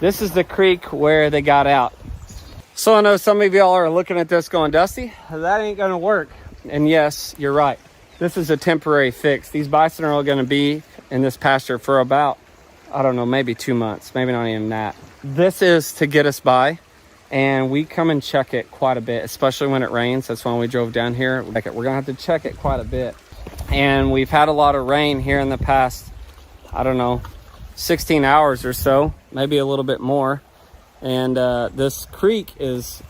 This is the creek where they got out. So I know some of y'all are looking at this going, Dusty, that ain't gonna work. And yes, you're right. This is a temporary fix. These bison are all gonna be in this pasture for about, I don't know, maybe 2 months, maybe not even that. This is to get us by, and we come and check it quite a bit, especially when it rains. That's why we drove down here. We're gonna have to check it quite a bit. And we've had a lot of rain here in the past, I don't know, 16 hours or so, maybe a little bit more. And this creek is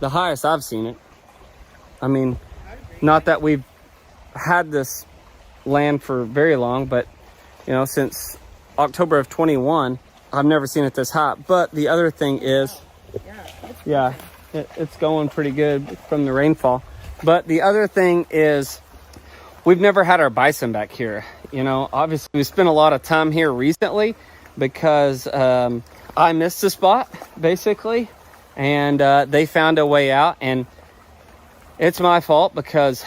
the highest I've seen it. I mean, not that we've had this land for very long, but you know, since October of 21, I've never seen it this hot. But the other thing is, yeah, it's going pretty good from the rainfall. But the other thing is, we've never had our bison back here. You know, obviously we spent a lot of time here recently because I missed the spot basically, and they found a way out, and it's my fault because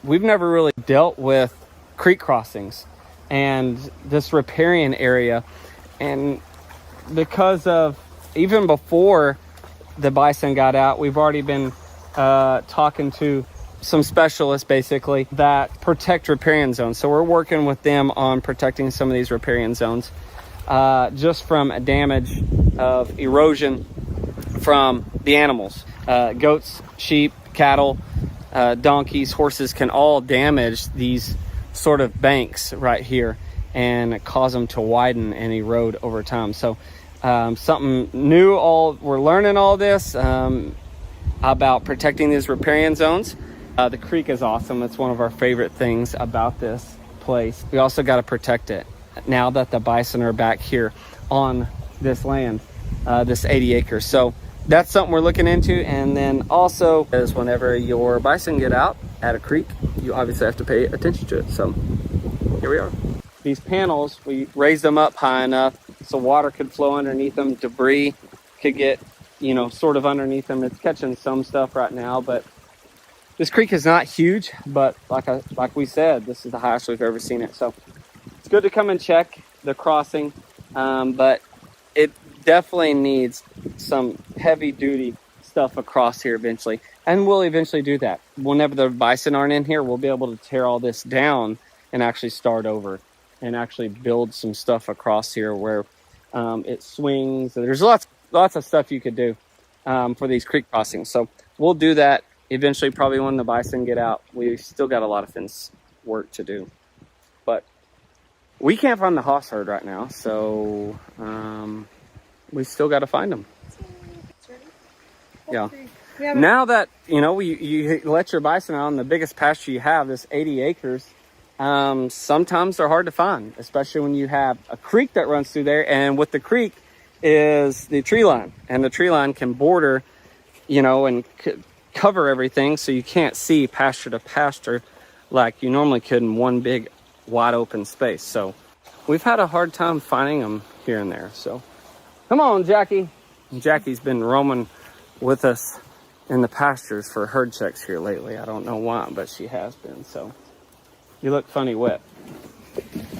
we've never really dealt with creek crossings and this riparian area. And because of, even before the bison got out, we've already been talking to some specialists basically that protect riparian zones. So we're working with them on protecting some of these riparian zones just from damage of erosion from the animals. Goats, sheep, cattle, donkeys, horses can all damage these sort of banks right here and cause them to widen and erode over time. So something new, we're learning all this about protecting these riparian zones. The creek is awesome. It's one of our favorite things about this place. We also got to protect it now that the bison are back here on this land, this 80 acres. So that's something we're looking into. And then also is whenever your bison get out at a creek, you obviously have to pay attention to it. So here we are. These panels, we raised them up high enough so water could flow underneath them, debris could get, you know, sort of underneath them. It's catching some stuff right now, but this creek is not huge, but like we said, this is the highest we've ever seen it. So it's good to come and check the crossing, but it definitely needs some heavy duty stuff across here eventually. And we'll eventually do that. Whenever the bison aren't in here, we'll be able to tear all this down and actually start over and actually build some stuff across here where it swings. There's lots of stuff you could do for these creek crossings. So we'll do that eventually, probably when the bison get out. We still got a lot of fence work to do, but we can't find the hoss herd right now, so we still got to find them. Yeah. Now that you know, you let your bison out on the biggest pasture you have, this 80 acres, sometimes they're hard to find, especially when you have a creek that runs through there. And with the creek is the tree line, and the tree line can border, you know, and cover everything, so you can't see pasture to pasture like you normally could in one big wide open space. So we've had a hard time finding them here and there. So come on, Jackie. Jackie's been roaming with us in the pastures for herd checks here lately. I don't know why, but she has been. So you look funny wet.